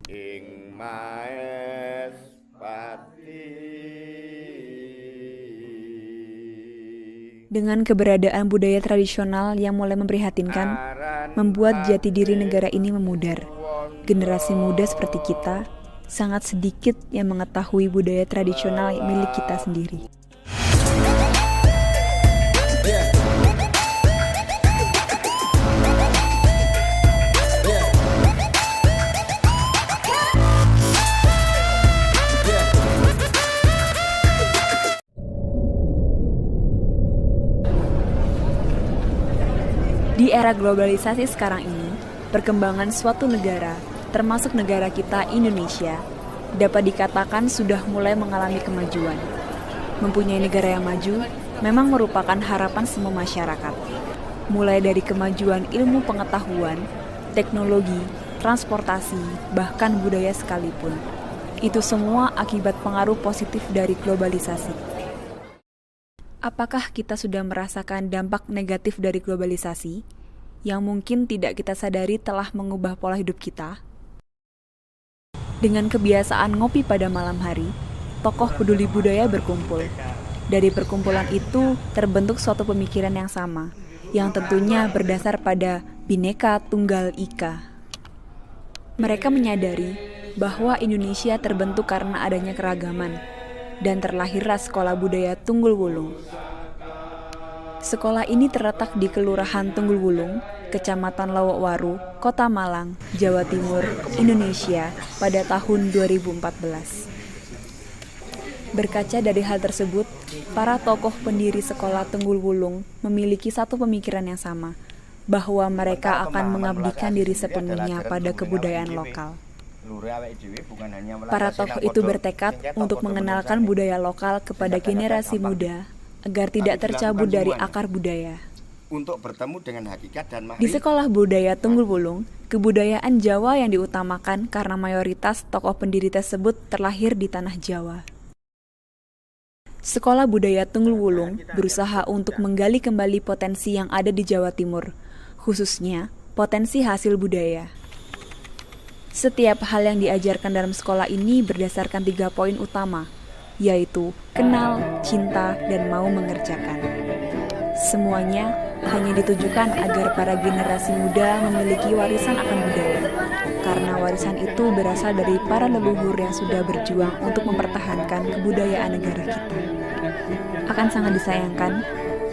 ing maes pati. Dengan keberadaan budaya tradisional yang mulai memprihatinkan, membuat jati diri negara ini memudar. Generasi muda seperti kita sangat sedikit yang mengetahui budaya tradisional milik kita sendiri. Di era globalisasi sekarang ini, perkembangan suatu negara, termasuk negara kita Indonesia, dapat dikatakan sudah mulai mengalami kemajuan. Mempunyai negara yang maju memang merupakan harapan semua masyarakat. Mulai dari kemajuan ilmu pengetahuan, teknologi, transportasi, bahkan budaya sekalipun. Itu semua akibat pengaruh positif dari globalisasi. Apakah kita sudah merasakan dampak negatif dari globalisasi yang mungkin tidak kita sadari telah mengubah pola hidup kita? Dengan kebiasaan ngopi pada malam hari, tokoh peduli budaya berkumpul. Dari perkumpulan itu terbentuk suatu pemikiran yang sama, yang tentunya berdasar pada Bhinneka Tunggal Ika. Mereka menyadari bahwa Indonesia terbentuk karena adanya keragaman, dan terlahirlah Sekolah Budaya Tunggul Wulung. Sekolah ini terletak di Kelurahan Tunggul Wulung, Kecamatan Lowokwaru, Kota Malang, Jawa Timur, Indonesia pada tahun 2014. Berkaca dari hal tersebut, para tokoh pendiri Sekolah Tunggul Wulung memiliki satu pemikiran yang sama, bahwa mereka akan mengabdikan diri sepenuhnya pada kebudayaan lokal. Para tokoh itu bertekad untuk mengenalkan budaya lokal kepada generasi muda agar tidak tercabut dari akar budaya. Untuk bertemu dengan hakikat dan Di Sekolah Budaya Tunggul Wulung, kebudayaan Jawa yang diutamakan karena mayoritas tokoh pendiri tersebut terlahir di tanah Jawa. Sekolah Budaya Tunggul Wulung berusaha untuk menggali kembali potensi yang ada di Jawa Timur, khususnya potensi hasil budaya. Setiap hal yang diajarkan dalam sekolah ini berdasarkan 3 poin utama, yaitu kenal, cinta, dan mau mengerjakan. Semuanya hanya ditujukan agar para generasi muda memiliki warisan akan budaya, karena warisan itu berasal dari para leluhur yang sudah berjuang untuk mempertahankan kebudayaan negara kita. Akan sangat disayangkan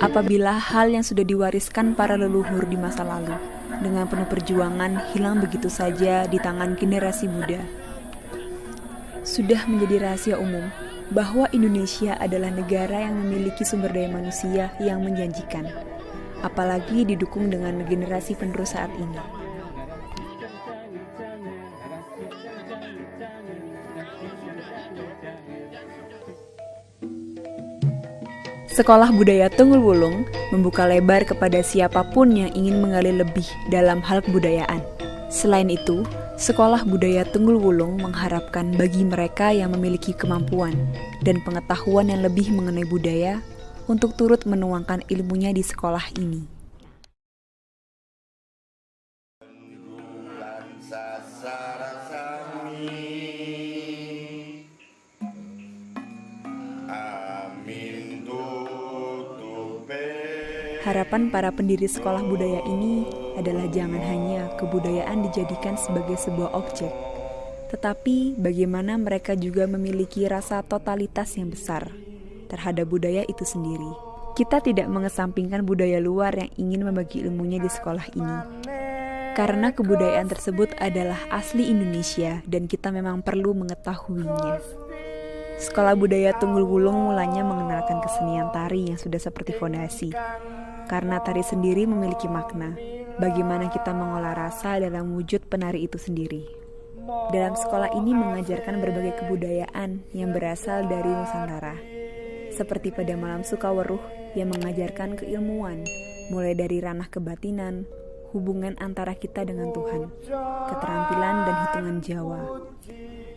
apabila hal yang sudah diwariskan para leluhur di masa lalu dengan penuh perjuangan hilang begitu saja di tangan generasi muda. Sudah menjadi rahasia umum bahwa Indonesia adalah negara yang memiliki sumber daya manusia yang menjanjikan, apalagi didukung dengan generasi penerus saat ini. Sekolah Budaya Tunggul Wulung membuka lebar kepada siapapun yang ingin menggali lebih dalam hal kebudayaan. Selain itu, Sekolah Budaya Tunggul Wulung mengharapkan bagi mereka yang memiliki kemampuan dan pengetahuan yang lebih mengenai budaya untuk turut menuangkan ilmunya di sekolah ini. Harapan para pendiri sekolah budaya ini adalah jangan hanya kebudayaan dijadikan sebagai sebuah objek, tetapi bagaimana mereka juga memiliki rasa totalitas yang besar terhadap budaya itu sendiri. Kita tidak mengesampingkan budaya luar yang ingin membagi ilmunya di sekolah ini, karena kebudayaan tersebut adalah asli Indonesia dan kita memang perlu mengetahuinya. Sekolah Budaya Tunggul Wulung mulanya mengenalkan kesenian tari yang sudah seperti fondasi, karena tari sendiri memiliki makna, bagaimana kita mengolah rasa dalam wujud penari itu sendiri. Dalam sekolah ini mengajarkan berbagai kebudayaan yang berasal dari Nusantara, seperti pada Malam Sukaweruh yang mengajarkan keilmuan, mulai dari ranah kebatinan, hubungan antara kita dengan Tuhan, keterampilan dan hitungan Jawa.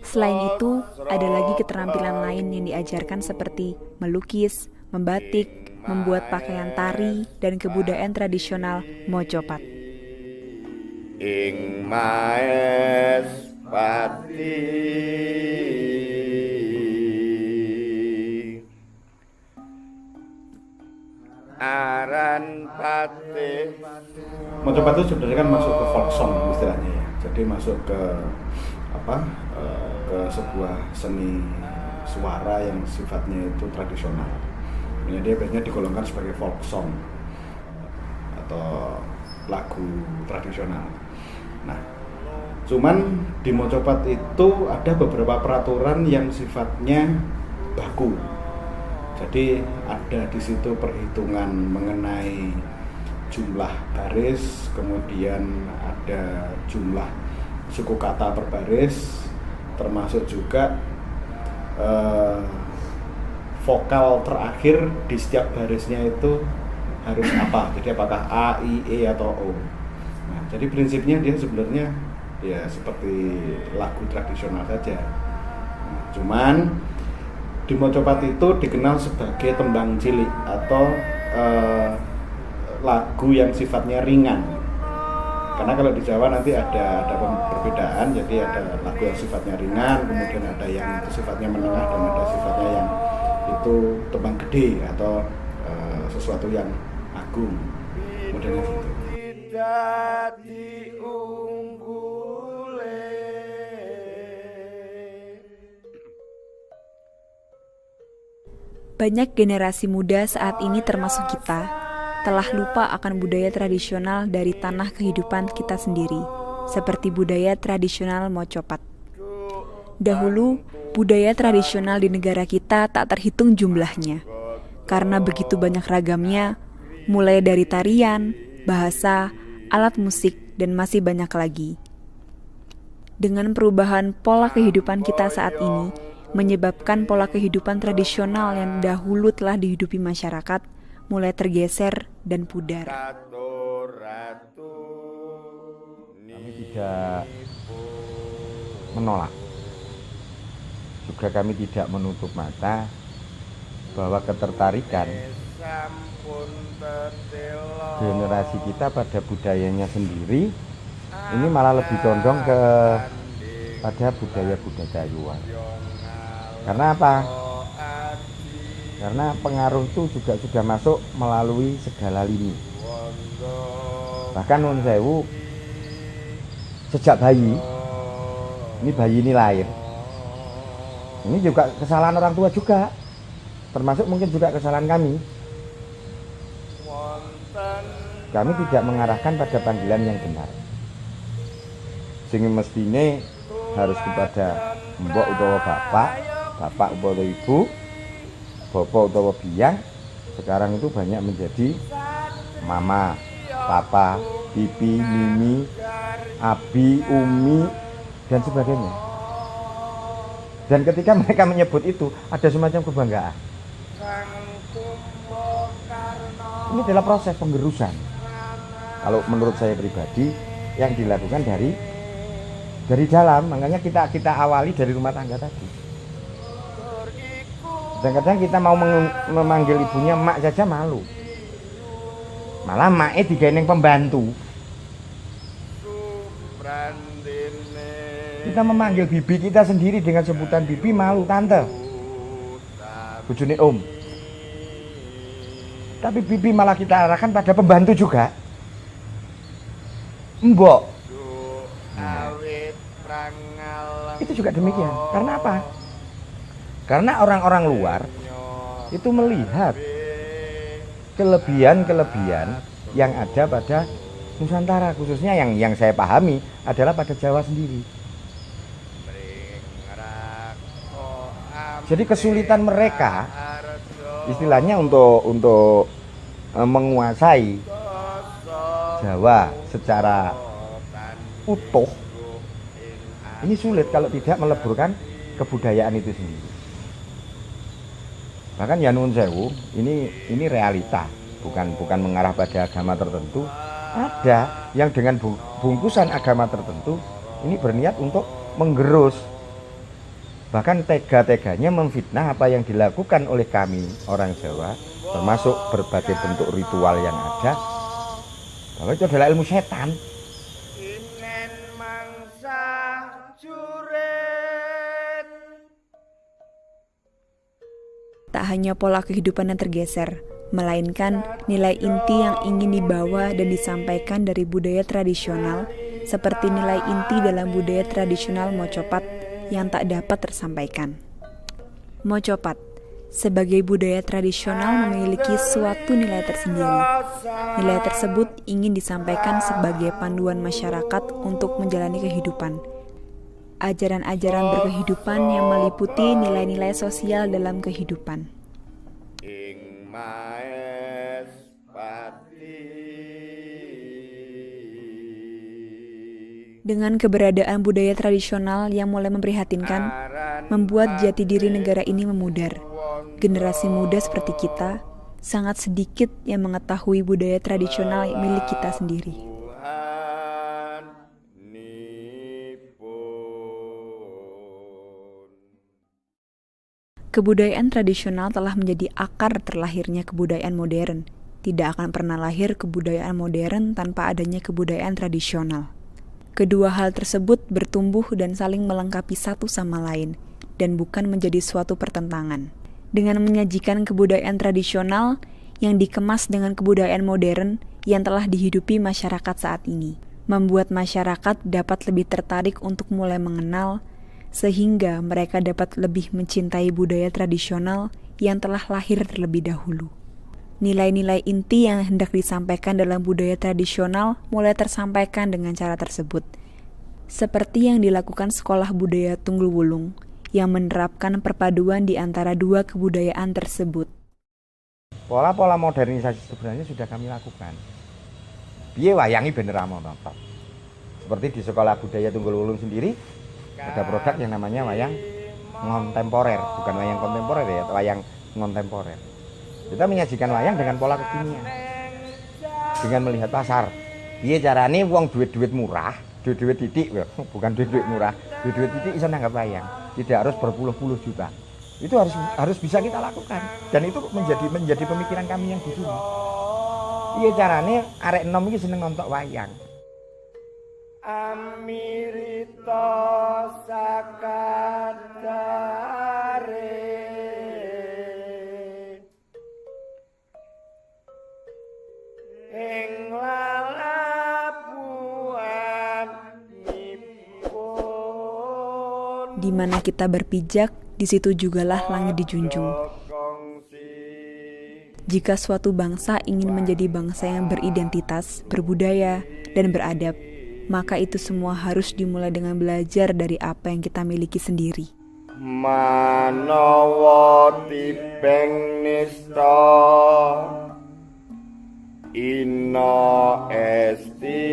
Selain itu, ada lagi keterampilan lain yang diajarkan seperti melukis, membatik, membuat pakaian tari, dan kebudayaan tradisional Mojopat. ing maes pati aran pati. Mocopat itu sebenarnya kan masuk ke folk song istilahnya ya. Jadi masuk ke ke sebuah seni suara yang sifatnya itu tradisional. Dia biasanya digolongkan sebagai folk song atau lagu tradisional. Nah, cuman di mocopat itu ada beberapa peraturan yang sifatnya baku. Jadi ada di situ perhitungan mengenai jumlah baris, kemudian ada jumlah suku kata per baris, termasuk juga vokal terakhir di setiap barisnya itu harus apa. Jadi apakah A, I, E atau O. Nah, jadi prinsipnya dia sebenarnya ya seperti lagu tradisional saja. Nah, cuman di mocopat itu dikenal sebagai tembang cilik atau lagu yang sifatnya ringan. Karena kalau di Jawa nanti ada perbedaan, jadi ada lagu yang sifatnya ringan, kemudian ada yang itu sifatnya menengah, dan ada sifatnya yang itu tembang gede atau sesuatu yang agung. Modelnya gitu. Tidak diunggule. Banyak generasi muda saat ini termasuk kita telah lupa akan budaya tradisional dari tanah kehidupan kita sendiri, seperti budaya tradisional mocopat. Dahulu, budaya tradisional di negara kita tak terhitung jumlahnya, karena begitu banyak ragamnya, mulai dari tarian, bahasa, alat musik, dan masih banyak lagi. Dengan perubahan pola kehidupan kita saat ini, menyebabkan pola kehidupan tradisional yang dahulu telah dihidupi masyarakat mulai tergeser dan pudar. Kami tidak menolak, juga kami tidak menutup mata bahwa ketertarikan generasi kita pada budayanya sendiri ini malah lebih condong pada budaya-budaya luar. Karena apa? Karena pengaruh itu juga sudah masuk melalui segala lini. Bahkan Nun Sewu sejak bayi ini lahir. Ini juga kesalahan orang tua juga. Termasuk mungkin juga kesalahan kami. Kami tidak mengarahkan pada panggilan yang benar. Sehingga mestinya harus kepada mbok utawa bapak utawa ibu, bapak utawa biang. Sekarang itu banyak menjadi mama, papa, pipi, mimi, abi, umi, dan sebagainya. Dan ketika mereka menyebut itu, ada semacam kebanggaan. Ini adalah proses penggerusan. Kalau menurut saya pribadi, yang dilakukan dari dalam, makanya kita awali dari rumah tangga tadi. Dan kadang kita mau memanggil ibunya mak saja malu. Malah maknya digendeng pembantu. Kita memanggil bibi kita sendiri dengan sebutan bibi malu, tante, bojone om. Tapi bibi malah kita arahkan pada pembantu juga, mbok. Nah, itu juga demikian. Karena apa? Karena orang-orang luar itu melihat kelebihan-kelebihan yang ada pada Nusantara, khususnya yang saya pahami adalah pada Jawa sendiri. Jadi kesulitan mereka istilahnya untuk menguasai Jawa secara utuh ini sulit kalau tidak meleburkan kebudayaan itu sendiri. Bahkan ya Nun Sewu, ini realita, bukan mengarah pada agama tertentu. Ada yang dengan bungkusan agama tertentu ini berniat untuk menggerus, bahkan tega-teganya memfitnah apa yang dilakukan oleh kami orang Jawa, termasuk berbagai bentuk ritual yang ada, bahwa itu adalah ilmu setan. Tak hanya pola kehidupan yang tergeser, melainkan nilai inti yang ingin dibawa dan disampaikan dari budaya tradisional, seperti nilai inti dalam budaya tradisional Mocopat yang tak dapat tersampaikan. Mocopat sebagai budaya tradisional memiliki suatu nilai tersendiri. Nilai tersebut ingin disampaikan sebagai panduan masyarakat untuk menjalani kehidupan. Ajaran-ajaran berkehidupan yang meliputi nilai-nilai sosial dalam kehidupan. ing maes pati. Dengan keberadaan budaya tradisional yang mulai memprihatinkan, membuat jati diri negara ini memudar. Generasi muda seperti kita, sangat sedikit yang mengetahui budaya tradisional milik kita sendiri. Tuhan nipun. Kebudayaan tradisional telah menjadi akar terlahirnya kebudayaan modern. Tidak akan pernah lahir kebudayaan modern tanpa adanya kebudayaan tradisional. Kedua hal tersebut bertumbuh dan saling melengkapi satu sama lain, dan bukan menjadi suatu pertentangan. Dengan menyajikan kebudayaan tradisional yang dikemas dengan kebudayaan modern yang telah dihidupi masyarakat saat ini, membuat masyarakat dapat lebih tertarik untuk mulai mengenal, sehingga mereka dapat lebih mencintai budaya tradisional yang telah lahir terlebih dahulu. Nilai-nilai inti yang hendak disampaikan dalam budaya tradisional mulai tersampaikan dengan cara tersebut, seperti yang dilakukan Sekolah Budaya Tunggul Wulung, yang menerapkan perpaduan di antara dua kebudayaan tersebut. Pola-pola modernisasi sebenarnya sudah kami lakukan. Piye wayangi bener nonton. Seperti di Sekolah Budaya Tunggul Wulung sendiri ada produk yang namanya wayang kontemporer, bukan wayang kontemporer ya, wayang kontemporer. Kita menyajikan wayang dengan pola kekinian. Dengan melihat pasar. Piye carane wong duit-duit murah, duit-duit titik, bukan duit-duit murah, duit-duit titik iso nanggap wayang. Tidak harus berpuluh-puluh juta. Itu harus bisa kita lakukan, dan itu menjadi pemikiran kami yang di sini. Iya carane arek enom iki seneng nonton wayang. Amirita sakadare ing lalabuhan nipun. Di mana kita berpijak, di situ jugalah langit dijunjung. Jika suatu bangsa ingin menjadi bangsa yang beridentitas, berbudaya, dan beradab, maka itu semua harus dimulai dengan belajar dari apa yang kita miliki sendiri. Manawa tipeng nista Inna esti